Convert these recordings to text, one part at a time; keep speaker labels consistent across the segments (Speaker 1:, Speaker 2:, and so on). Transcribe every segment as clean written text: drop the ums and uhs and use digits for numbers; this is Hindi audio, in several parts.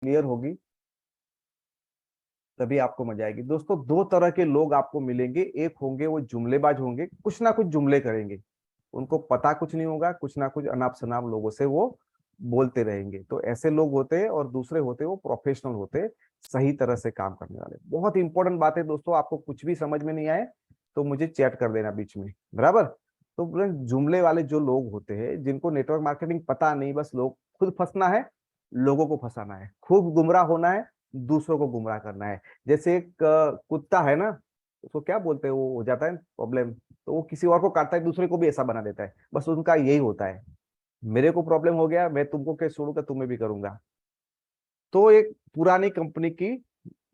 Speaker 1: क्लियर होगी तभी आपको मजा आएगी। दोस्तों, दो तरह के लोग आपको मिलेंगे। एक होंगे वो जुमलेबाज होंगे, कुछ ना कुछ जुमले करेंगे, उनको पता कुछ नहीं होगा, कुछ ना कुछ अनाप शनाप लोगों से वो बोलते रहेंगे। तो ऐसे लोग होते हैं। और दूसरे होते हैं वो प्रोफेशनल होते हैं, सही तरह से काम करने वाले। बहुत इंपॉर्टेंट बात है दोस्तों, आपको कुछ भी समझ में नहीं आए तो मुझे चैट कर देना बीच में, बराबर। तो जुमले वाले जो लोग होते हैं, जिनको नेटवर्क मार्केटिंग पता नहीं, बस लोग खुद फंसना है, लोगों को फंसाना है, खूब गुमराह होना है, दूसरों को गुमराह करना है। जैसे एक कुत्ता है ना, उसको क्या बोलते हैं, वो हो जाता है प्रॉब्लम, तो वो किसी और को काटता है, दूसरे को भी ऐसा बना देता है। बस उनका यही होता है, मेरे को प्रॉब्लम हो गया, मैं तुमको कैसे छोड़ूंगा, तुम्हें भी करूंगा। तो एक पुरानी कंपनी की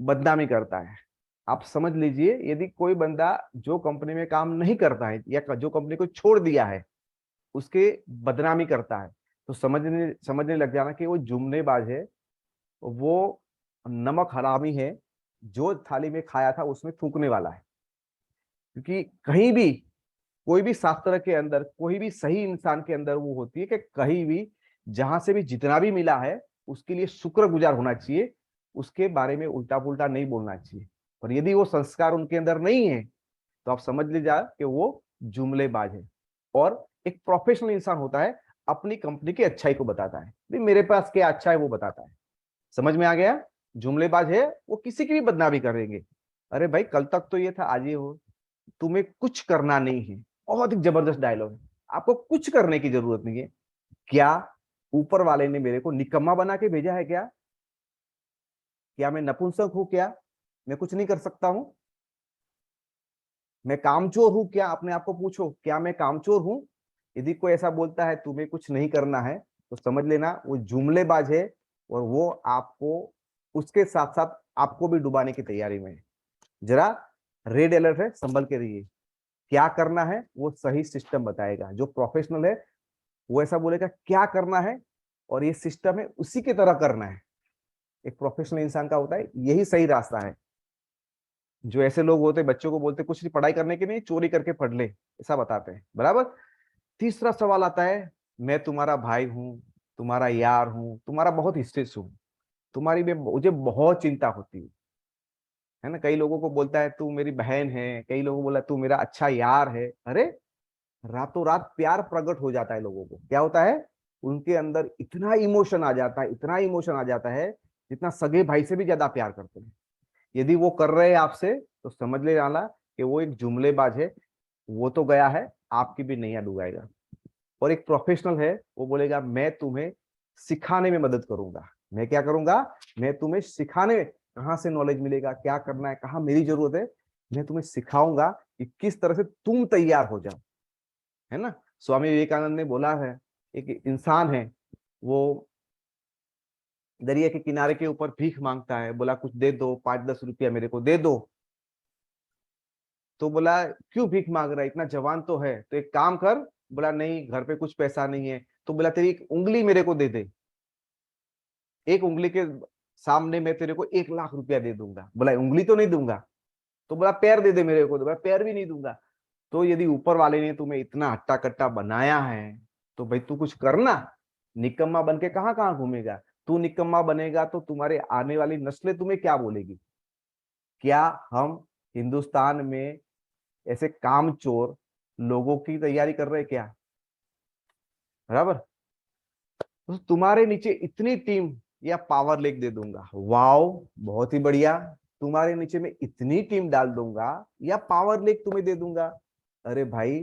Speaker 1: बदनामी करता है। आप समझ लीजिए, यदि कोई बंदा जो कंपनी में काम नहीं करता है या जो कंपनी को छोड़ दिया है, उसके बदनामी करता है, तो समझने लग जाना कि वो जुमलेबाज है, वो नमक हरामी है, जो थाली में खाया था उसमें थूकने वाला है। क्योंकि कहीं भी, कोई भी शास्त्र के अंदर, कोई भी सही इंसान के अंदर वो होती है कि कहीं भी, जहां से भी जितना भी मिला है, उसके लिए शुक्रगुजार होना चाहिए, उसके बारे में उल्टा पुल्टा नहीं बोलना चाहिए। और यदि वो संस्कार उनके अंदर नहीं है, तो आप समझ लीजिए कि वो जुमलेबाज है। और एक प्रोफेशनल इंसान होता है, अपनी कंपनी की अच्छाई को बताता है, भाई मेरे पास क्या अच्छा है वो बताता है। समझ में आ गया? जुमलेबाज है वो किसी की भी बदनामी करेंगे। अरे भाई, कल तक तो ये था, आज ये हो, तुम्हें कुछ करना नहीं है। बहुत ही जबरदस्त डायलॉग है। आपको कुछ करने की जरूरत नहीं है। क्या ऊपर वाले ने मेरे को निकम्मा बना के भेजा है क्या? क्या मैं नपुंसक हूं क्या? मैं कुछ नहीं कर सकता हूं? मैं कामचोर हूं क्या? अपने आप को पूछो, क्या मैं कामचोर हूं? यदि कोई ऐसा बोलता है तुम्हें कुछ नहीं करना है, तो समझ लेना वो जुमलेबाज है। और वो आपको, उसके साथ साथ आपको भी डुबाने की तैयारी में है। जरा रेड अलर्ट है, संभल के रहिए। क्या करना है वो सही सिस्टम बताएगा। जो प्रोफेशनल है वो ऐसा बोलेगा क्या करना है, और ये सिस्टम है उसी की तरह करना है। एक प्रोफेशनल इंसान का होता है, यही सही रास्ता है। जो ऐसे लोग होते हैं, बच्चों को बोलते कुछ नहीं, पढ़ाई करने की नहीं, चोरी करके पढ़ ले, ऐसा बताते हैं, बराबर। तीसरा सवाल आता है, मैं तुम्हारा भाई हूँ, तुम्हारा यार हूँ, तुम्हारा बहुत हिस्सेस हूँ, तुम्हारी में मुझे बहुत चिंता होती है ना। कई लोगों को बोलता है तू मेरी बहन है, कई लोगों को बोला तू मेरा अच्छा यार है। अरे, रातों रात प्यार प्रकट हो जाता है लोगों को। क्या होता है, उनके अंदर इतना इमोशन आ जाता है, इतना इमोशन आ जाता है, जितना सगे भाई से भी ज्यादा प्यार करते हैं। यदि वो कर रहे हैं आपसे, तो समझ ले जाना कि वो एक जुमलेबाज है। वो तो गया है, आपकी भी नैया डुबाएगा। और एक प्रोफेशनल है, वो बोलेगा मैं तुम्हें सिखाने में मदद करूंगा। मैं क्या करूंगा? मैं तुम्हें सिखाने में, कहाँ से नॉलेज मिलेगा, क्या करना है, कहाँ मेरी जरूरत है, मैं तुम्हें सिखाऊंगा कि किस तरह से तुम तैयार हो जाओ, है ना। स्वामी विवेकानंद ने बोला है, एक इंसान है, वो दरिया के किनारे के ऊपर भीख मांगता है, बोला कुछ दे दो, 5-10 रुपया मेरे को दे दो। तो बोला क्यों भीख मांग रहा है, इतना जवान तो है, तो एक काम कर। बोला नहीं, घर पे कुछ पैसा नहीं है। तो बोला तेरी एक उंगली मेरे को दे दे, एक उंगली के सामने मैं तेरे को 1 लाख रुपया दे दूंगा। बोला उंगली तो नहीं दूंगा। तो बोला पैर दे दे मेरे को। तो बोला पैर भी नहीं दूंगा। तो यदि ऊपर वाले ने तुम्हें इतना हट्टा कट्टा बनाया है, तो भाई तू कुछ करना। निकम्मा बन के कहाँ कहाँ घूमेगा? तू निकम्मा बनेगा तो तुम्हारे आने वाली नस्लें तुम्हें क्या बोलेगी? क्या हम हिंदुस्तान में ऐसे कामचोर लोगों की तैयारी कर रहे हैं क्या? बराबर। तो तुम्हारे नीचे इतनी टीम, या पावर लेक दे दूंगा, वाओ, बहुत ही बढ़िया। तुम्हारे नीचे में इतनी टीम डाल दूंगा, या पावर लेक तुम्हें दे दूंगा। अरे भाई,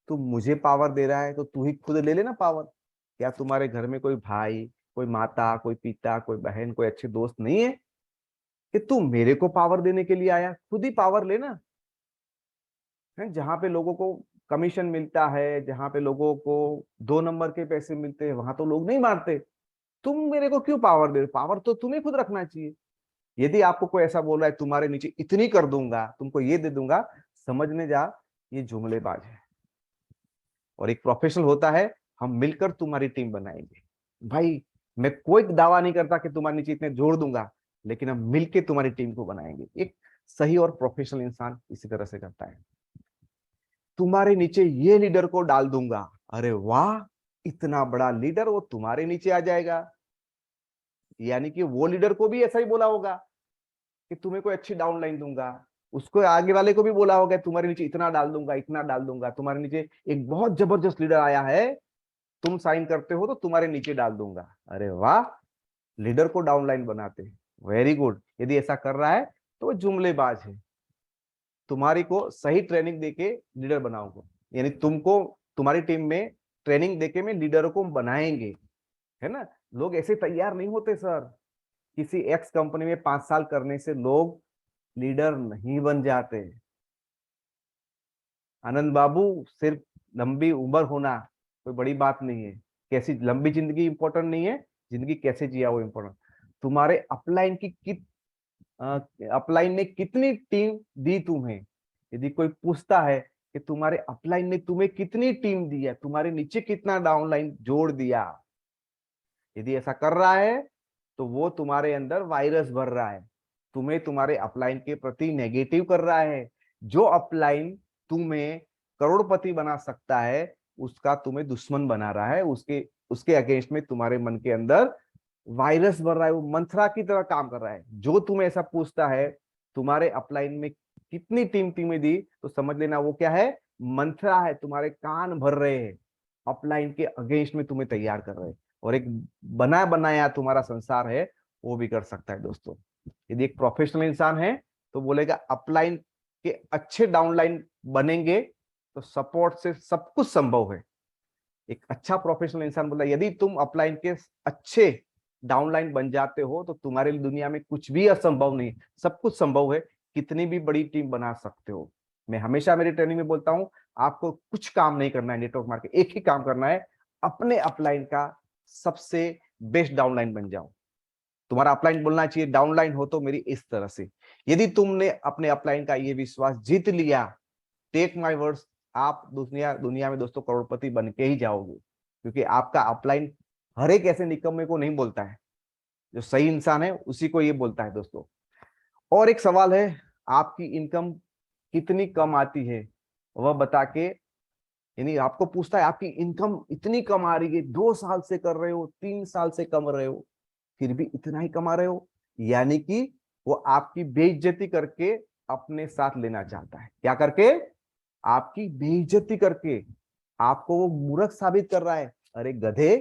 Speaker 1: तू मुझे पावर दे रहा है तो तू ही खुद ले लेना पावर। क्या तुम्हारे घर में कोई भाई, कोई माता, कोई पिता, कोई बहन, कोई अच्छे दोस्त नहीं है कि तू मेरे को पावर देने के लिए आया? खुद ही पावर लेना है। जहां पे लोगों को कमीशन मिलता है, जहां पे लोगों को 2 नंबर के पैसे मिलते हैं, वहां तो लोग नहीं मारते। तुम मेरे को क्यों पावर दे? पावर तो तुम्हें खुद रखना चाहिए। यदि आपको कोई ऐसा बोल रहा है तुम्हारे नीचे इतनी कर दूंगा, तुमको ये दे दूंगा, समझने जा, ये जुमलेबाज है। और एक प्रोफेशनल होता है, हम मिलकर तुम्हारी टीम बनाएंगे। भाई, मैं कोई दावा नहीं करता कि तुम्हारे नीचे इतने जोड़ दूंगा, लेकिन हम मिलकर तुम्हारी टीम को बनाएंगे। एक सही और प्रोफेशनल इंसान इसी तरह से करता है। तुम्हारे नीचे ये लीडर को डाल दूंगा। अरे वाह, इतना बड़ा लीडर वो तुम्हारे नीचे आ जाएगा। यानी कि वो लीडर को भी ऐसा ही बोला होगा कि तुम्हें कोई अच्छी डाउनलाइन दूंगा, उसको आगे वाले को भी बोला होगा तुम्हारे नीचे इतना डाल दूंगा, इतना डाल दूंगा, तुम्हारे नीचे एक बहुत जबरदस्त लीडर आया है, तुम साइन करते हो तो तुम्हारे नीचे डाल दूंगा। अरे वाह, लीडर को डाउनलाइन बनाते, वेरी गुड। यदि ऐसा कर रहा है तो वो जुमलेबाज है। तुम्हारी को सही ट्रेनिंग देके लीडर बनाऊंगा, यानी तुमको तुम्हारी टीम में ट्रेनिंग देके मैं लीडरों को बनाएंगे, है ना। लोग ऐसे तैयार नहीं होते सर, किसी एक्स कंपनी में 5 साल करने से लोग लीडर नहीं बन जाते। आनंद बाबू, सिर्फ लंबी उम्र होना कोई बड़ी बात नहीं है, कैसी लंबी जिंदगी इंपॉर्टेंट नहीं है, जिंदगी कैसे जिया वो इंपॉर्टेंट। तुम्हारे अपलाइन की अपलाइन ने कितनी टीम दी तुम्हें, यदि कोई पूछता है कि तुम्हारे अपलाइन ने तुम्हें कितनी टीम दी है, तुम्हारे नीचे कितना डाउनलाइन जोड़ दिया, यदि ऐसा कर रहा है तो वो तुम्हारे अंदर वायरस भर रहा है, तुम्हें तुम्हारे अपलाइन के प्रति नेगेटिव कर रहा है। जो अपलाइन तुम्हें करोड़पति बना सकता है उसका तुम्हें दुश्मन बना रहा है, उसके उसके अगेंस्ट में तुम्हारे मन के अंदर वायरस भर रहा है, वो मंथरा की तरह काम कर रहा है। जो तुम्हें ऐसा पूछता है तुम्हारे अपलाइन में कितनी टीमें दी, तो समझ लेना वो क्या है, मंथरा है, तुम्हारे कान भर रहे हैं, अपलाइन के अगेंस्ट में तुम्हें तैयार कर रहे हैं। और एक बना बनाया तुम्हारा संसार है वो भी कर सकता है दोस्तों। यदि एक प्रोफेशनल इंसान है तो बोलेगा अपलाइन के अच्छे डाउनलाइन बनेंगे तो सपोर्ट से सब कुछ संभव है। एक अच्छा प्रोफेशनल इंसान बोला यदि तुम अपलाइन के अच्छे डाउनलाइन बन जाते हो तो तुम्हारे लिए दुनिया में कुछ भी असंभव नहीं, सब कुछ संभव है, कितनी भी बड़ी टीम बना सकते हो। मैं हमेशा मेरी ट्रेनिंग में बोलता हूं आपको कुछ काम नहीं करना है नेटवर्क मार्केट, एक ही काम करना है, अपने अपलाइन का सबसे बेस्ट डाउनलाइन बन जाओ। तुम्हारा अपलाइन बोलना चाहिए डाउनलाइन हो तो मेरी इस तरह से। यदि तुमने अपने अपलाइन का ये विश्वास जीत लिया, टेक माय वर्ड्स, आप दुनिया दुनिया में दोस्तों करोड़पति बन के ही जाओगे, क्योंकि आपका अपलाइन हर एक ऐसे निकम्मे को नहीं बोलता है, जो सही इंसान है उसी को ये बोलता है दोस्तों। और एक सवाल है, आपकी इनकम कितनी कम आती है वह बता के, यानी आपको पूछता है आपकी इनकम इतनी कम आ रही है, 2 साल से कर रहे हो, 3 साल से कम रहे हो, फिर भी इतना ही कमा रहे हो, यानी कि वो आपकी बेइज्जती करके अपने साथ लेना चाहता है। क्या करके? आपकी बेइज्जती करके आपको वो मूर्ख साबित कर रहा है। अरे गधे,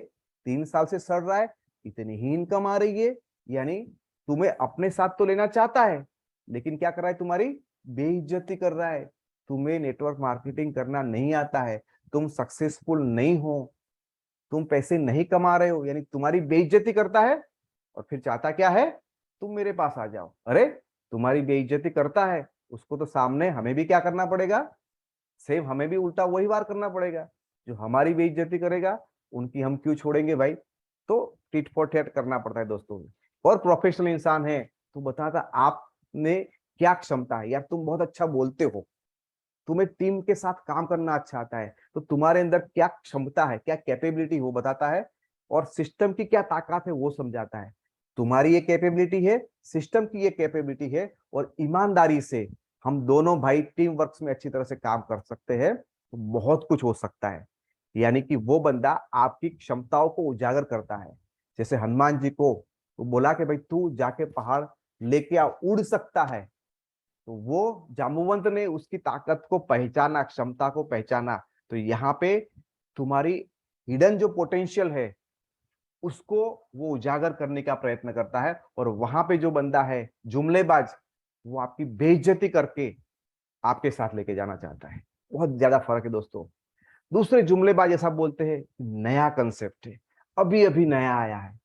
Speaker 1: 3 साल से सड़ रहा है, इतनी ही इनकम आ रही है, यानी तुम्हें अपने साथ तो लेना चाहता है, लेकिन क्या कर रहा है, तुम्हारी बेइज्जती कर रहा है। तुम्हें नेटवर्क मार्केटिंग करना नहीं आता है, तुम सक्सेसफुल नहीं हो, तुम पैसे नहीं कमा रहे हो, यानी तुम्हारी बेइज्जती करता है। और फिर चाहता क्या है, तुम मेरे पास आ जाओ। अरे तुम्हारी बेइज्जती करता है, उसको तो सामने हमें भी क्या करना पड़ेगा, सेम हमें भी उल्टा वही वार करना पड़ेगा। जो हमारी बेइज्जती करेगा उनकी हम क्यों छोड़ेंगे भाई। तो टिट फॉर टैट करना पड़ता है दोस्तों। और प्रोफेशनल इंसान है तो बताता आपने क्या क्षमता है, यार तुम बहुत अच्छा बोलते हो, तुम्हें टीम के साथ काम करना अच्छा आता है, तो तुम्हारे अंदर क्या क्षमता है, क्या कैपेबिलिटी वो बताता है, और सिस्टम की क्या ताकत है वो समझाता है। तुम्हारी ये कैपेबिलिटी है, सिस्टम की ये कैपेबिलिटी है, और ईमानदारी से हम दोनों भाई टीम वर्क में अच्छी तरह से काम कर सकते हैं, तो बहुत कुछ हो सकता है। यानी कि वो बंदा आपकी क्षमताओं को उजागर करता है। जैसे हनुमान जी को वो बोला कि भाई तू जाके पहाड़ लेके आ, उड़ सकता है, तो वो जाम्बुवंत ने उसकी ताकत को पहचाना, क्षमता को पहचाना। तो यहाँ पे तुम्हारी हिडन जो पोटेंशियल है उसको वो उजागर करने का प्रयत्न करता है, और वहां पे जो बंदा है जुमलेबाज, वो आपकी बेइज्जती करके आपके साथ लेके जाना चाहता है। बहुत ज्यादा फर्क है दोस्तों। दूसरे जुमलेबाज ऐसा बोलते हैं नया कंसेप्ट है, अभी अभी नया आया है,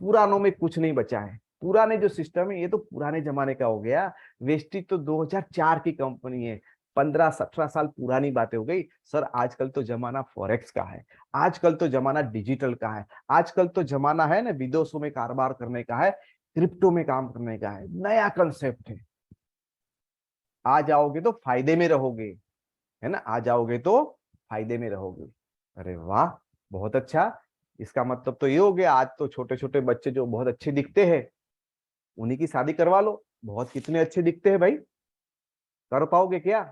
Speaker 1: पुरानों में कुछ नहीं बचा है, पुराने जो सिस्टम है ये तो पुराने जमाने का हो गया, वेस्टिज तो 2004 की कंपनी है, 15-17 साल पुरानी बातें हो गई। सर आजकल तो जमाना फॉरेक्स का है, आजकल तो जमाना डिजिटल का है, आजकल तो जमाना है ना विदेशों में कारोबार करने का है, क्रिप्टो में काम करने का है, नया कंसेप्ट है, आ जाओगे तो फायदे में रहोगे, है ना, आ जाओगे तो फायदे में रहोगे। अरे वाह, बहुत अच्छा। इसका मतलब तो ये हो गया आज तो छोटे छोटे बच्चे जो बहुत अच्छे दिखते हैं उन्हीं की शादी करवा लो, बहुत कितने अच्छे दिखते हैं भाई, कर पाओगे क्या?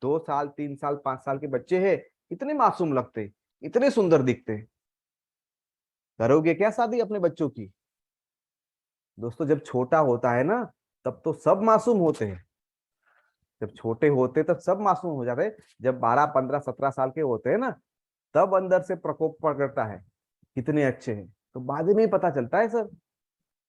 Speaker 1: 2 साल 3 साल 5 साल के बच्चे हैं, इतने मासूम लगते, इतने सुंदर दिखते, करोगे क्या शादी अपने बच्चों की? दोस्तों जब छोटा होता है ना, तब तो सब मासूम होते हैं। जब छोटे होते तब सब मासूम हो जाते हैं। जब 12 15 17 साल के होते हैं ना, तब अंदर से प्रकोप पकड़ता है, कितने अच्छे हैं। तो बाद में ही पता चलता है सर,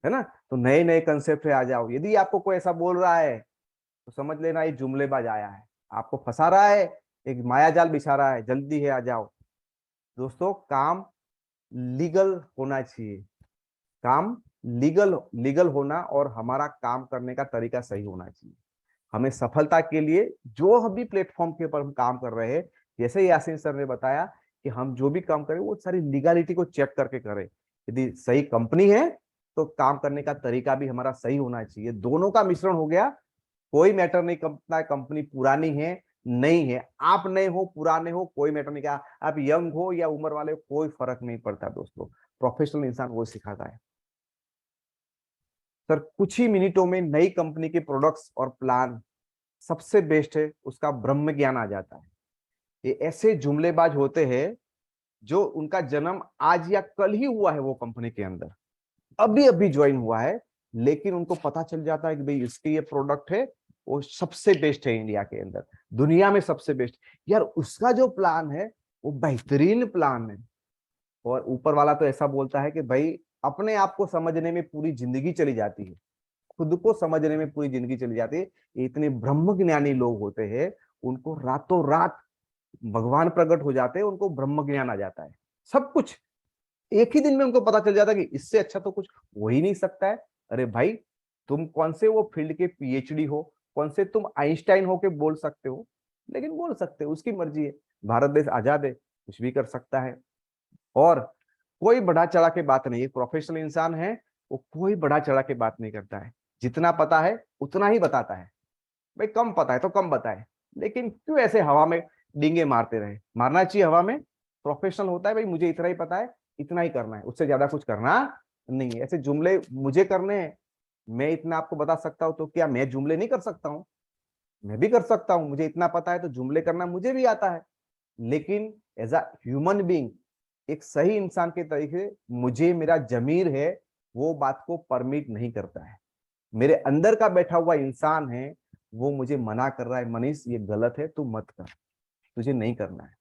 Speaker 1: है ना। तो नए नए कंसेप्ट है, आ जाओ। यदि आपको कोई ऐसा बोल रहा है तो समझ लेना ये जुमलेबाज आया है, आपको फंसा रहा है, एक माया जाल बिछा रहा है, जल्दी है आ जाओ। दोस्तों काम लीगल होना चाहिए, काम लीगल लीगल होना, और हमारा काम करने का तरीका सही होना चाहिए। हमें सफलता के लिए जो भी प्लेटफॉर्म के ऊपर हम काम कर रहे हैं, जैसे यासीन सर ने बताया कि हम जो भी काम करें वो सारी लीगलिटी को चेक करके करें। यदि सही कंपनी है तो काम करने का तरीका भी हमारा सही होना चाहिए। दोनों का मिश्रण हो गया, कोई मैटर नहीं करता कंपनी पुरानी है नहीं है, आप नए हो पुराने हो कोई मैटर नहीं, क्या आप यंग हो या उम्र वाले हो, कोई फर्क नहीं पड़ता दोस्तों। प्रोफेशनल इंसान वो सिखाता है। सर कुछ ही मिनटों में नई कंपनी के प्रोडक्ट्स और प्लान सबसे बेस्ट है, उसका ब्रह्म ज्ञान आ जाता है। ये ऐसे जुमलेबाज होते हैं जो उनका जन्म आज या कल ही हुआ है वो कंपनी के अंदर, अभी अभी ज्वाइन हुआ है, लेकिन उनको पता चल जाता है कि भाई इसके ये प्रोडक्ट है वो सबसे बेस्ट है इंडिया के अंदर, दुनिया में सबसे बेस्ट। यार उसका जो प्लान है वो बेहतरीन प्लान है। और ऊपर वाला तो ऐसा बोलता है कि भाई अपने आप को समझने में पूरी जिंदगी चली जाती है, खुद को समझने में पूरी जिंदगी चली जाती है। इतने ब्रह्म ज्ञानी लोग होते हैं, उनको रातों रात भगवान प्रकट हो जाते हैं, उनको ब्रह्म ज्ञान आ जाता है। सब कुछ एक ही दिन में उनको पता चल जाता है कि इससे अच्छा तो कुछ हो ही नहीं सकता है। अरे भाई तुम कौन से वो फील्ड के पीएचडी हो, कौन से तुम आइंस्टाइन हो के बोल सकते हो, लेकिन बोल सकते हो, उसकी मर्जी है। भारत देश आजाद है, कुछ भी कर सकता है। और कोई बढ़ा चढ़ा के बात नहीं, एक प्रोफेशनल इंसान है वो कोई बढ़ा चढ़ा के बात नहीं करता है, जितना पता है उतना ही बताता है। भाई कम पता है तो कम बताए, लेकिन क्यों ऐसे हवा में डींगे मारते रहे। मारना चाहिए हवा में। प्रोफेशनल होता है भाई, मुझे इतना ही पता है, इतना ही करना है, उससे ज्यादा कुछ करना नहीं है। ऐसे जुमले मुझे करने हैं, मैं इतना आपको बता सकता हूं, तो क्या मैं जुमले नहीं कर सकता हूँ? मैं भी कर सकता हूँ, मुझे इतना पता है तो जुमले करना मुझे भी आता है। लेकिन एज अ ह्यूमन बींग, एक सही इंसान के तरीके मुझे, मेरा जमीर है वो बात को परमिट नहीं करता है। मेरे अंदर का बैठा हुआ इंसान है वो मुझे मना कर रहा है, मनीष ये गलत है तू मत कर, तुझे नहीं करना है।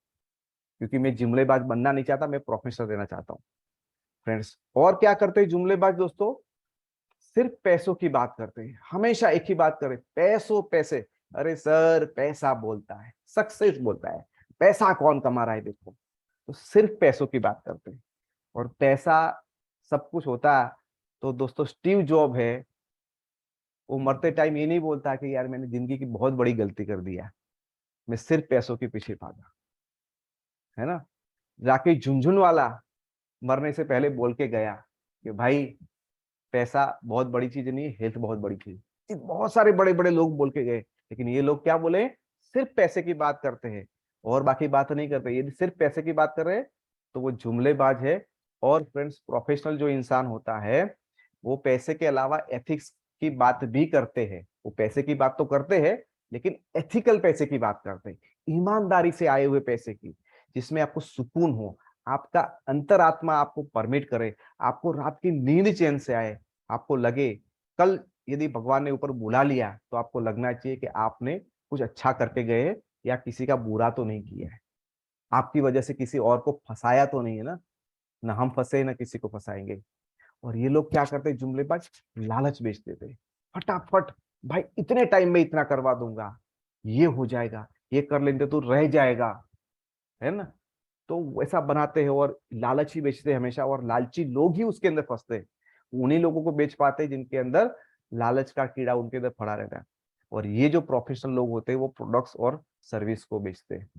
Speaker 1: क्योंकि मैं जुमलेबाज बनना नहीं चाहता, मैं प्रोफेसर देना चाहता हूँ। फ्रेंड्स और क्या करते हैं जुमलेबाज दोस्तों, सिर्फ पैसों की बात करते हैं, हमेशा एक ही बात करें, पैसों पैसे। अरे सर पैसा बोलता है, सक्सेस बोलता है, पैसा कौन कमा रहा है देखो। तो सिर्फ पैसों की बात करते हैं, और पैसा सब कुछ होता। तो दोस्तों स्टीव जॉब है, वो मरते टाइम ये नहीं बोलता कि यार मैंने जिंदगी की बहुत बड़ी गलती कर दिया, मैं सिर्फ पैसों के पीछे भागा, है ना। राकेश झुनझुनवाला मरने से पहले बोल के गया कि भाई पैसा बहुत बड़ी चीज नहीं है, हेल्थ बहुत बड़ी चीज। बहुत सारे बड़े बड़े लोग बोल के गए, लेकिन ये लोग क्या बोले, सिर्फ पैसे की बात करते हैं और बाकी बात नहीं करते। यदि सिर्फ पैसे की बात कर रहे हैं तो वो जुमलेबाज है। और फ्रेंड्स प्रोफेशनल जो इंसान होता है वो पैसे के अलावा एथिक्स की बात भी करते हैं। वो पैसे की बात तो करते हैं, लेकिन एथिकल पैसे की बात करते हैं, ईमानदारी से आए हुए पैसे की, जिसमें आपको सुकून हो, आपका अंतरात्मा आपको परमिट करे, आपको रात की नींद चैन से आए, आपको लगे कल यदि भगवान ने ऊपर बुला लिया तो आपको लगना चाहिए कि आपने कुछ अच्छा करके गए, या किसी का बुरा तो नहीं किया है, आपकी वजह से किसी और को फंसाया तो नहीं है ना। ना हम फंसे ना किसी को फंसाएंगे। और ये लोग क्या करते हैं जुमलेबाज, लालच बेच देते हैं फटाफट। भाई इतने टाइम में इतना करवा दूंगा, ये हो जाएगा, ये कर लेंगे तो रह जाएगा, है ना। तो वैसा बनाते हैं और लालच ही बेचते हैं हमेशा, और लालची लोग ही उसके अंदर फंसते हैं। उन्हीं लोगों को बेच पाते हैं जिनके अंदर लालच का कीड़ा उनके अंदर पड़ा रहता है। और ये जो प्रोफेशनल लोग होते हैं वो प्रोडक्ट्स और सर्विस को बेचते हैं।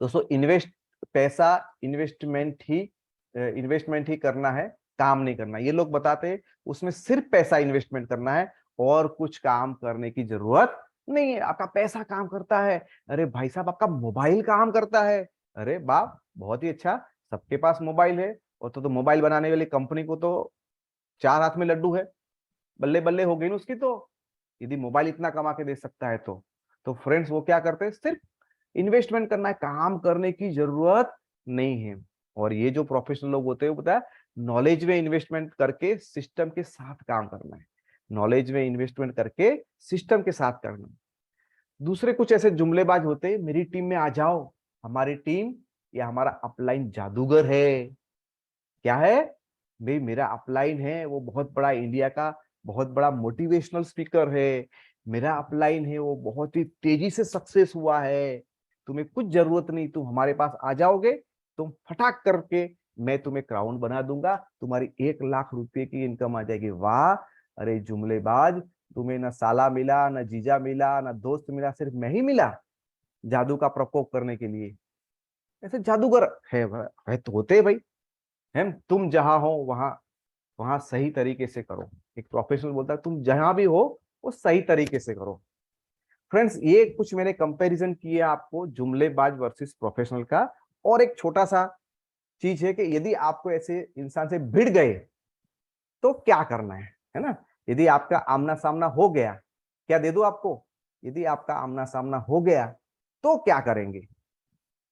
Speaker 1: दोस्तों पैसा इन्वेस्टमेंट ही करना है, काम नहीं करना। ये लोग बताते हैं उसमें सिर्फ पैसा इन्वेस्टमेंट करना है और कुछ काम करने की जरूरत नहीं है। आपका पैसा काम करता है, अरे भाई साहब आपका मोबाइल काम करता है, अरे बाप बहुत ही अच्छा, सबके पास मोबाइल है। और तो मोबाइल बनाने वाली कंपनी को तो चार हाथ में लड्डू है, बल्ले बल्ले हो गई ना उसकी। तो यदि मोबाइल इतना कमा के दे सकता है तो फ्रेंड्स वो क्या करते हैं, सिर्फ इन्वेस्टमेंट करना है, काम करने की जरूरत नहीं है। और ये जो प्रोफेशनल लोग होते हैं पता है नॉलेज में इन्वेस्टमेंट करके सिस्टम के साथ काम करना है। नॉलेज में इन्वेस्टमेंट करके सिस्टम के साथ करना है। दूसरे कुछ ऐसे जुमलेबाज होते हैं, मेरी टीम में आ जाओ, हमारी टीम या हमारा अपलाइन जादूगर है। क्या है भाई? मेरा अपलाइन है वो बहुत बड़ा, इंडिया का बहुत बड़ा मोटिवेशनल स्पीकर है। मेरा अपलाइन है वो बहुत ही तेजी से सक्सेस हुआ है। तुम्हें कुछ जरूरत नहीं, तुम हमारे पास आ जाओगे, तुम फटाक करके मैं तुम्हें क्राउन बना दूंगा, तुम्हारी 1 लाख रुपए की इनकम आ जाएगी। वाह! अरे जुमलेबाज, तुम्हें ना साला मिला, ना जीजा मिला, ना दोस्त मिला, सिर्फ मैं ही मिला जादू का प्रकोप करने के लिए। ऐसे जादूगर है तो होते भाई। है, तुम जहां हो वहां वहां सही तरीके से करो। एक प्रोफेशनल बोलता है तुम जहां भी हो वो सही तरीके से करो। फ्रेंड्स, ये कुछ मैंने कंपैरिजन किया आपको जुमलेबाज वर्सेस प्रोफेशनल का। और एक छोटा सा चीज है कि यदि आपको ऐसे इंसान से भिड़ गए तो क्या करना है ना? यदि आपका आमना सामना हो गया, क्या दे दो आपको? यदि आपका आमना सामना हो गया तो क्या करेंगे?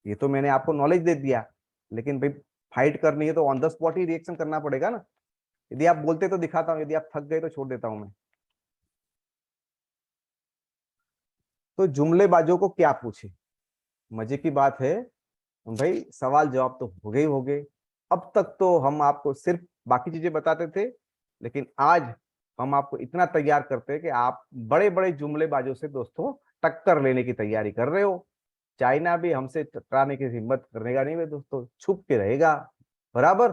Speaker 1: ये तो मैंने आपको नॉलेज दे दिया, लेकिन भाई फाइट करनी है तो on the spot he reaction करना पड़ेगा ना। यदि आप बोलते तो दिखाता हूं, यदि आप थक गए तो छोड़ देता हूं मैं। तो जुमलेबाजों को क्या पूछे? मजे की बात है भाई, सवाल जवाब तो हो गए ही हो गए। अब तक तो हम आपको सिर्फ बाकी चीजें बताते थे, लेकिन आज हम आपको इतना तैयार करते हैं कि आप बड़े बड़े जुमलेबाजों से दोस्तों टक्कर लेने की तैयारी कर रहे हो। चाइना भी हमसे टकराने की हिम्मत करेगा नहीं दोस्तों, छुप के रहेगा। बराबर।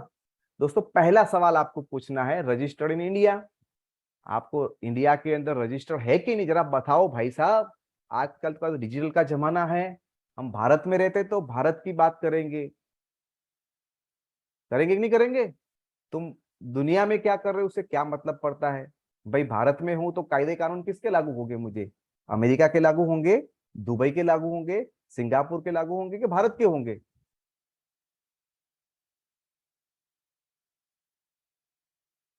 Speaker 1: दोस्तों, पहला सवाल आपको पूछना है, रजिस्टर्ड इन इंडिया? आपको इंडिया के अंदर रजिस्टर है कि नहीं, जरा बताओ भाई साहब। आजकल का डिजिटल का जमाना है, हम भारत में रहते तो भारत की बात करेंगे। करेंगे कि नहीं करेंगे? तुम दुनिया में क्या कर रहे हो उससे क्या मतलब पड़ता है? भाई भारत में हूं तो कायदे कानून किसके लागू होंगे मुझे? अमेरिका के लागू होंगे, दुबई के लागू होंगे, सिंगापुर के लागू होंगे कि भारत के होंगे?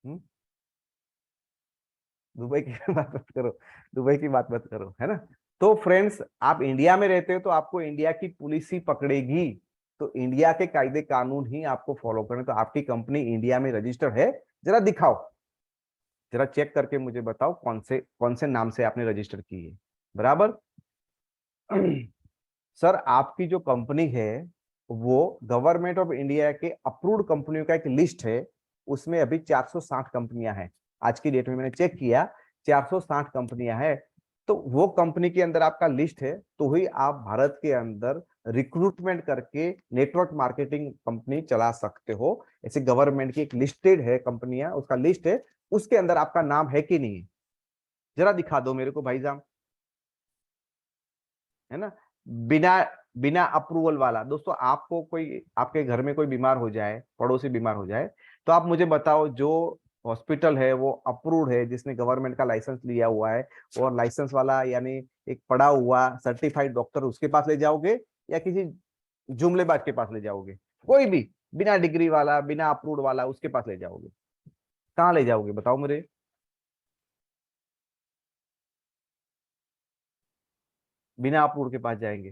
Speaker 1: हम्म? दुबई की बात मत करो, दुबई की बात मत करो, है ना? तो फ्रेंड्स, आप इंडिया में रहते हो तो आपको इंडिया की पुलिस ही पकड़ेगी। तो इंडिया के कायदे कानून ही आपको फॉलो करने। तो आपकी कंपनी इंडिया में रजिस्टर है? जरा दिखाओ, जरा चेक करके मुझे बताओ कौन से नाम से आपने रजिस्टर की है। बराबर। सर, आपकी जो कंपनी है वो गवर्नमेंट ऑफ इंडिया के अप्रूव्ड कंपनियों का एक लिस्ट है। उसमें अभी 460 कंपनियां हैं। आज की डेट में मैंने चेक किया, 460 कंपनियां हैं। तो वो कंपनी के अंदर आपका लिस्ट है, तो ही आप भारत के अंदर रिक्रूटमेंट करके नेटवर्क मार्केटिंग कंपनी चला सकते हो। ऐसे गवर्नमेंट की एक लिस्टेड है कंपनियां, उसका लिस्ट है, उसके अंदर आपका नाम है कि नहीं है? जरा दिखा दो मेरे को भाई साहब, है ना? बिना बिना अप्रूवल वाला। दोस्तों, आपको कोई आपके घर में कोई बीमार हो जाए, पड़ोसी बीमार हो जाए, तो आप मुझे बताओ जो हॉस्पिटल है वो अप्रूव्ड है, जिसने गवर्नमेंट का लाइसेंस लिया हुआ है, और लाइसेंस वाला यानी एक पढ़ा हुआ सर्टिफाइड डॉक्टर, उसके पास ले जाओगे या किसी जुमलेबाज के पास ले जाओगे? कोई भी बिना डिग्री वाला, बिना अप्रूव्ड वाला, उसके पास ले जाओगे? कहाँ ले जाओगे बताओ मुझे? बिना अप्रूव्ड के पास जाएंगे?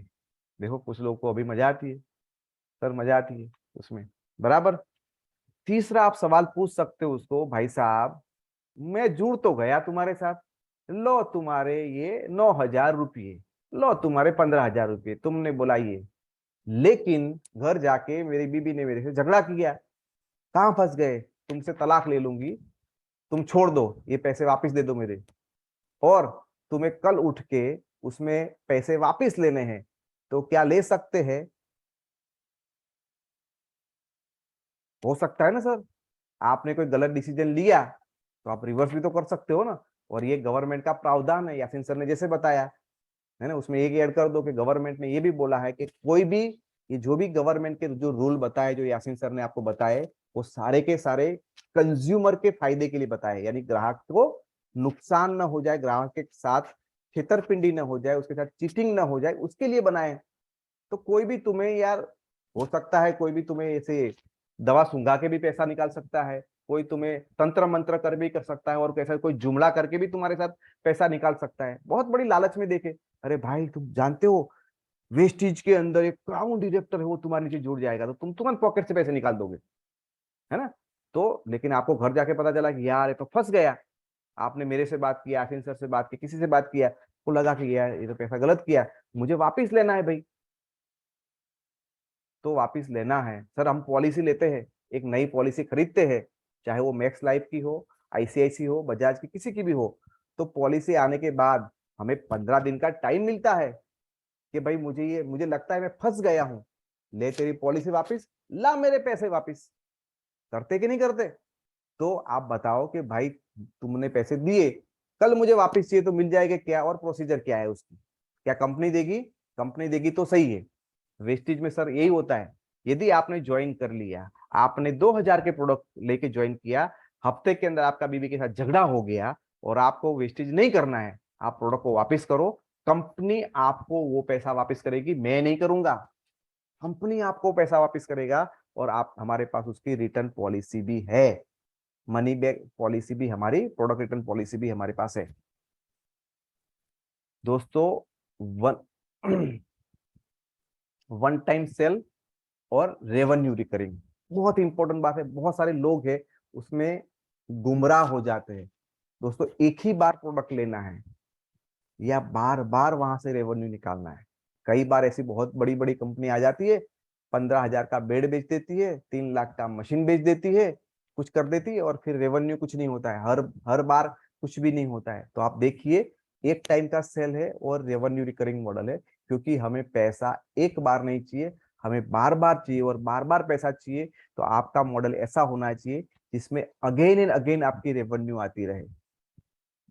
Speaker 1: देखो, कुछ लोग को अभी मजा आती है, सर मजा आती है उसमें। बराबर। तीसरा आप सवाल पूछ सकते हो उसको, भाई साहब मैं जुड़ तो गया तुम्हारे साथ, लो तुम्हारे ये 9,000 रुपये, लो तुम्हारे 15,000 रुपये, तुमने बोला ये, लेकिन घर जाके मेरी बीबी ने मेरे से झगड़ा किया। कहाँ फंस गए? तुमसे तलाक ले लूंगी, तुम छोड़ दो, ये पैसे वापस दे दो मेरे। और तुम्हें कल उठ के उसमें पैसे वापस लेने हैं, तो क्या ले सकते हैं? हो सकता है ना सर? आपने कोई गलत डिसीजन लिया तो आप रिवर्स भी तो कर सकते हो ना। और ये गवर्नमेंट का प्रावधान है, यासीन सर ने जैसे बताया, है ना? उसमें एक ऐड कर दो कि गवर्नमेंट ने ये भी बोला है कि कोई भी, ये जो भी गवर्नमेंट के जो रूल बताए, जो यासीन सर ने आपको बताए, वो सारे के सारे कंज्यूमर के फायदे के लिए बताए, यानी ग्राहक को नुकसान ना हो जाए, ग्राहक के साथ छेतरपिंडी ना हो जाए, उसके साथ चीटिंग ना हो जाए, उसके लिए बनाए। तो कोई भी तुम्हें यार, हो सकता है कोई भी तुम्हें ऐसे दवा सुंघा के भी पैसा निकाल सकता है, कोई तुम्हें तंत्र मंत्र कर भी कर सकता है, और कैसा कोई जुमला करके भी तुम्हारे साथ पैसा निकाल सकता है, बहुत बड़ी लालच में देखे। अरे भाई, तुम जानते हो वेस्टीज के अंदर एक क्राउन डायरेक्टर है, वो तुम्हारे नीचे जुड़ जाएगा, तो तुम तुरंत पॉकेट से पैसे निकाल दोगे, है ना? तो लेकिन आपको घर जाके पता चला कि यार ये तो फंस गया, आपने मेरे से बात किया, आशीष सर से बात की, किसी से बात किया, को लगा कि यार ये तो पैसा गलत किया, मुझे वापिस लेना है भाई। तो वापिस लेना है सर, हम पॉलिसी लेते हैं, एक नई पॉलिसी खरीदते हैं, चाहे वो मैक्स लाइफ की हो, आईसीआईसी हो, बजाज की, किसी की भी हो। तो पॉलिसी आने के बाद हमें 15 दिन का टाइम मिलता है कि भाई मुझे लगता है मैं फंस गया हूं, ले तेरी पॉलिसी वापिस, ला मेरे पैसे वापिस। करते कि नहीं करते? तो आप बताओ कि भाई तुमने पैसे दिए, कल मुझे वापस चाहिए तो मिल जाएगा क्या, और प्रोसीजर क्या है उसकी? क्या कंपनी देगी? कंपनी देगी तो सही है। वेस्टेज में सर यही होता है, यदि आपने ज्वाइन कर लिया, आपने 2000 के प्रोडक्ट लेके ज्वाइन किया, हफ्ते के अंदर आपका बीवी के साथ झगड़ा हो गया और आपको वेस्टेज नहीं करना है, आप प्रोडक्ट को वापस करो, कंपनी आपको वो पैसा वापस करेगी, मैं नहीं करूंगा, कंपनी आपको पैसा वापस करेगा। और आप, हमारे पास उसकी रिटर्न पॉलिसी भी है, मनी बैक पॉलिसी भी हमारी, प्रोडक्ट रिटर्न पॉलिसी भी हमारे पास है दोस्तों। वन वन टाइम सेल और रेवेन्यू रिकरिंग, बहुत इंपॉर्टेंट बात है। बहुत सारे लोग हैं उसमें गुमराह हो जाते हैं दोस्तों। एक ही बार प्रोडक्ट लेना है या बार बार वहां से रेवेन्यू निकालना है? कई बार ऐसी बहुत बड़ी बड़ी कंपनी आ जाती है, 15,000 का बेड बेच देती है, 3 लाख का मशीन बेच देती है, कुछ कर देती है, और फिर रेवेन्यू कुछ नहीं होता है, हर हर बार कुछ भी नहीं होता है। तो आप देखिए, एक टाइम का सेल है और रेवेन्यू रिकरिंग मॉडल है, क्योंकि हमें पैसा एक बार नहीं चाहिए, हमें बार बार चाहिए, और बार बार पैसा चाहिए। तो आपका मॉडल ऐसा होना चाहिए जिसमें अगेन एंड अगेन आपकी रेवेन्यू आती रहे।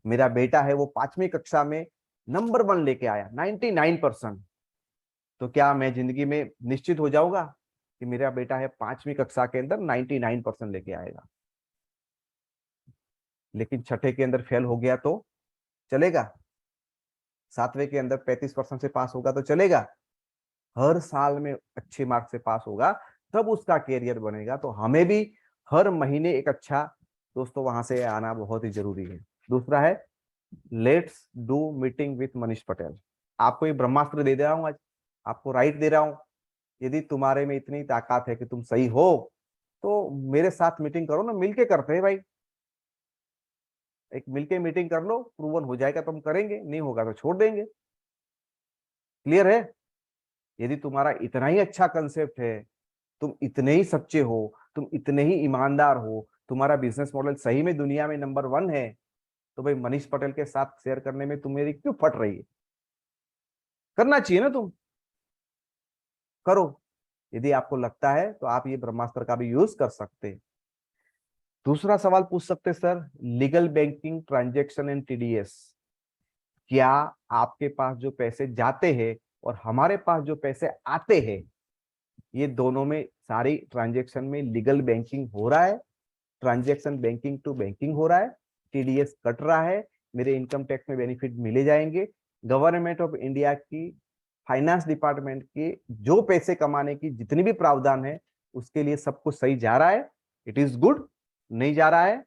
Speaker 1: मेरा बेटा है वो 5वीं कक्षा में नंबर 1 लेके आया, 99%। तो क्या मैं जिंदगी में निश्चित हो जाऊंगा कि मेरा बेटा है 5वीं कक्षा के अंदर 99% लेके आएगा? लेकिन छठे के अंदर फेल हो गया तो चलेगा? 7वें के अंदर 35% से पास होगा तो चलेगा? हर साल में अच्छे मार्क्स से पास होगा, तब उसका कैरियर बनेगा। तो हमें भी हर महीने एक अच्छा, दोस्तों, वहां से आना बहुत ही जरूरी है। दूसरा है, let's do meeting with Manish Patel. आपको ये ब्रह्मास्त्र दे रहा हूं आज, आपको राइट दे रहा हूं। यदि तुम्हारे में इतनी ताकत है कि तुम सही हो, तो मेरे साथ मीटिंग करो ना, मिलके करते हैं भाई। एक मिलके मीटिंग कर लो, प्रूवन हो जाएगा तो हम करेंगे, नहीं होगा तो छोड़ देंगे। क्लियर है? यदि तुम्हारा इतना ही अच्छा कंसेप्ट है, तुम इतने ही सच्चे हो, तुम इतने ही ईमानदार हो, तुम्हारा बिजनेस मॉडल सही में दुनिया में नंबर 1 है, तो भाई मनीष पटेल के साथ शेयर करने में तुम मेरी क्यों फट रही है? करना चाहिए ना तुम, करो। यदि आपको लगता है तो आप ये ब्रह्मास्त्र का भी यूज कर सकते हैं। दूसरा सवाल पूछ सकते sir, legal banking transaction and TDS, क्या आपके पास जो पैसे जाते हैं और हमारे पास जो पैसे आते हैं, ये दोनों में सारी ट्रांजैक्शन में लीगल बैंकिंग हो रहा है, ट्रांजैक्शन बैंकिंग टू बैंकिंग हो रहा है, टीडीएस कट रहा है, मेरे इनकम टैक्स में बेनिफिट मिले जाएंगे, गवर्नमेंट ऑफ इंडिया की फाइनेंस डिपार्टमेंट के जो पैसे कमाने की जितनी भी प्रावधान है, उसके लिए सब कुछ सही जा रहा है, इट इज गुड। नहीं जा रहा है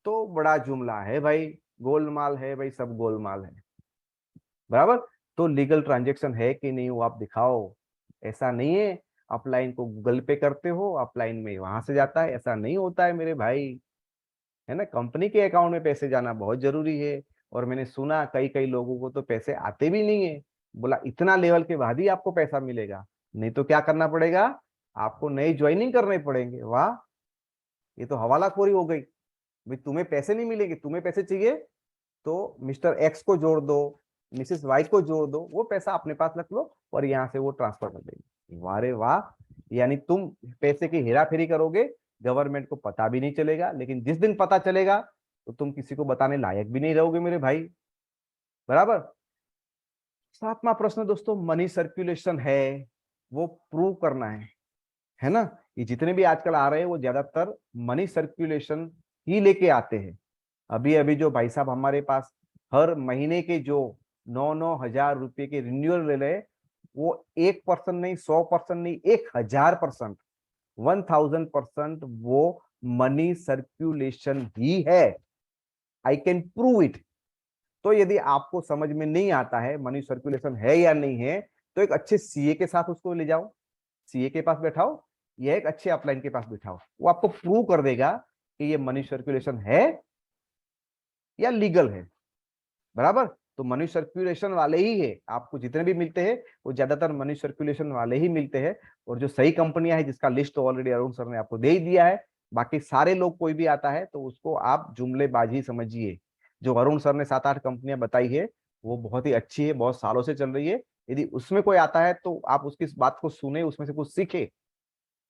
Speaker 1: तो बड़ा जुमला है भाई, गोलमाल है भाई, सब गोलमाल है। बराबर? तो लीगल ट्रांजेक्शन है कि नहीं वो आप दिखाओ। ऐसा नहीं है अपलाइन को गूगल पे करते हो, अपलाइन में वहां से जाता है, ऐसा नहीं होता है मेरे भाई। है ना, कंपनी के अकाउंट में पैसे जाना बहुत जरूरी है। और मैंने सुना कई कई लोगों को तो पैसे आते भी नहीं है, बोला इतना लेवल के बाद ही आपको पैसा मिलेगा, नहीं तो क्या करना पड़ेगा, आपको नई ज्वाइनिंग करने पड़ेंगे। वाह, ये तो हवालाखोरी हो गई। भाई तुम्हें पैसे नहीं मिलेंगे, तुम्हें पैसे चाहिए तो मिस्टर एक्स को जोड़ दो, मिसेस वाई को जोड़ दो, वो पैसा अपने पास रख लो और यहाँ से वो ट्रांसफर कर देंगे। वाह रे वाह, यानी तुम पैसे की हेरा फेरी करोगे, गवर्नमेंट को पता भी नहीं चलेगा, लेकिन जिस दिन पता चलेगा तो तुम किसी को बताने लायक भी नहीं रहोगे मेरे भाई। बराबर? 7वां प्रश्न दोस्तों, मनी सर्कुलेशन है, वो प्रूव करना है ना। ये जितने भी आजकल आ रहे हैं वो ज्यादातर मनी सर्कुलेशन ही लेके आते हैं। अभी अभी जो भाई साहब हमारे पास हर महीने के जो 9-9 हजार रुपए के रिन्यूअल ले रहे, वो 1% नहीं, 100% नहीं, 1000%, 1000% वो मनी सर्कुलेशन ही है। I can prove it. तो यदि आपको समझ में नहीं आता है मनी सर्कुलेशन है या नहीं है, तो एक अच्छे सीए के साथ उसको ले जाओ, सीए के पास बैठाओ, ये एक अच्छे अपलाइन के पास बिठाओ, वो आपको प्रूव कर देगा कि ये मनी सर्कुलेशन है या लीगल है। बराबर। तो मनी सर्कुलेशन वाले ही है, आपको जितने भी मिलते हैं वो ज्यादातर मनी सर्कुलेशन वाले ही मिलते हैं। और जो सही कंपनियां है जिसका लिस्ट तो ऑलरेडी अरुण सर ने आपको दे ही दिया है, बाकी सारे लोग कोई भी आता है तो उसको आप जुमलेबाजी समझिए। जो अरुण सर ने 7-8 कंपनियां बताई है वो बहुत ही अच्छी है, बहुत सालों से चल रही है। यदि उसमें कोई आता है तो आप उसकी इस बात को सुने, उसमें से कुछ सीखे।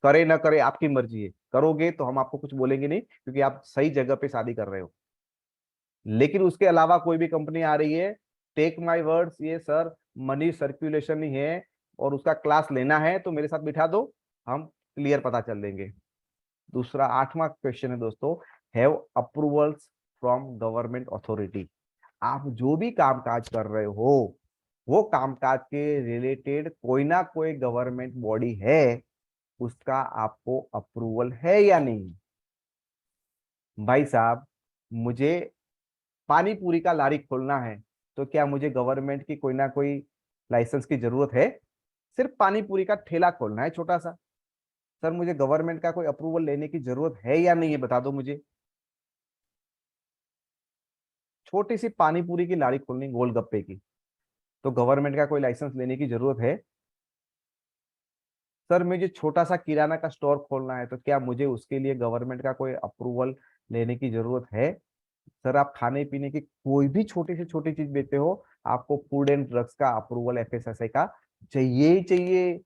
Speaker 1: करे ना करे आपकी मर्जी है, करोगे तो हम आपको कुछ बोलेंगे नहीं, क्योंकि आप सही जगह पे शादी कर रहे हो। लेकिन उसके अलावा कोई भी कंपनी आ रही है, टेक माय वर्ड्स, ये सर मनी सर्कुलेशन ही है और उसका क्लास लेना है तो मेरे साथ बिठा दो, हम क्लियर पता चल लेंगे। दूसरा 8वां क्वेश्चन है दोस्तों, have approvals from government authority. आप जो भी कामकाज कर रहे हो वो कामकाज के रिलेटेड कोई ना कोई गवर्नमेंट बॉडी है, उसका आपको अप्रूवल है या नहीं। भाई साहब, मुझे पानी पूरी का लारी खोलना है तो क्या मुझे गवर्नमेंट की कोई ना कोई लाइसेंस की जरूरत है? सिर्फ पानी पूरी का ठेला खोलना है छोटा सा, सर मुझे गवर्नमेंट का कोई अप्रूवल लेने की जरूरत है या नहीं, ये बता दो मुझे। छोटी सी पानी पूरी की लारी खोलनी गोलगप्पे की, तो गवर्नमेंट का कोई लाइसेंस लेने की जरूरत है? सर मुझे छोटा सा किराना का स्टोर खोलना है तो क्या मुझे उसके लिए गवर्नमेंट का कोई अप्रूवल लेने की जरूरत है? सर आप खाने पीने की कोई भी छोटी से छोटी चीज बेचते हो, आपको फूड एंड ड्रग्स का अप्रूवल एफएसएसआई का चाहिए ही चाहिए।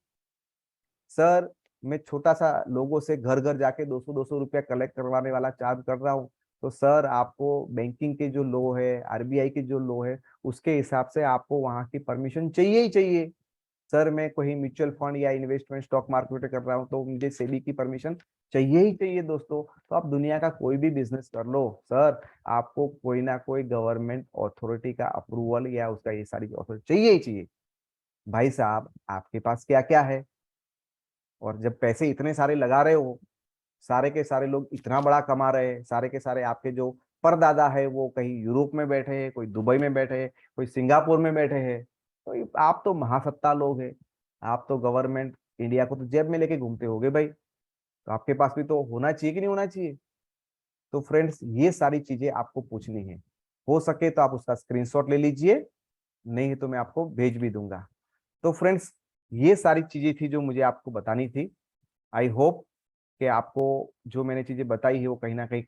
Speaker 1: सर मैं छोटा सा लोगों से घर घर जाके 200-200 रुपया कलेक्ट करवाने वाला चार्ज कर रहा हूँ, तो सर आपको बैंकिंग के जो लॉ है, आरबीआई के जो लॉ है, उसके हिसाब से आपको वहां की परमिशन चाहिए ही चाहिए। सर मैं कोई म्यूचुअल फंड या इन्वेस्टमेंट स्टॉक मार्केट में कर रहा हूँ तो मुझे सेबी की परमिशन चाहिए ही चाहिए दोस्तों। तो आप दुनिया का कोई भी बिजनेस कर लो सर, आपको कोई ना कोई गवर्नमेंट अथॉरिटी का अप्रूवल या उसका ये सारी अथॉरिटी चाहिए ही चाहिए। भाई साहब आपके पास क्या क्या है, और जब पैसे इतने सारे लगा रहे हो, सारे के सारे लोग इतना बड़ा कमा रहे हैं, सारे के सारे आपके जो परदादा है वो कहीं यूरोप में बैठे हैं, कोई दुबई में बैठे हैं, कोई सिंगापुर में बैठे हैं, तो आप तो महासत्ता लोग हैं। आप तो गवर्नमेंट इंडिया को तो जेब में लेके घूमते होगे भाई, तो आपके पास भी तो होना चाहिए कि नहीं होना चाहिए? तो फ्रेंड्स ये सारी चीजें आपको पूछनी है, हो सके तो आप उसका स्क्रीनशॉट ले लीजिए, नहीं तो मैं आपको भेज भी दूंगा। तो फ्रेंड्स ये सारी चीजें थी जो मुझे आपको बतानी थी। आई होप कि आपको जो मैंने चीजें बताई है वो कहीं ना कहीं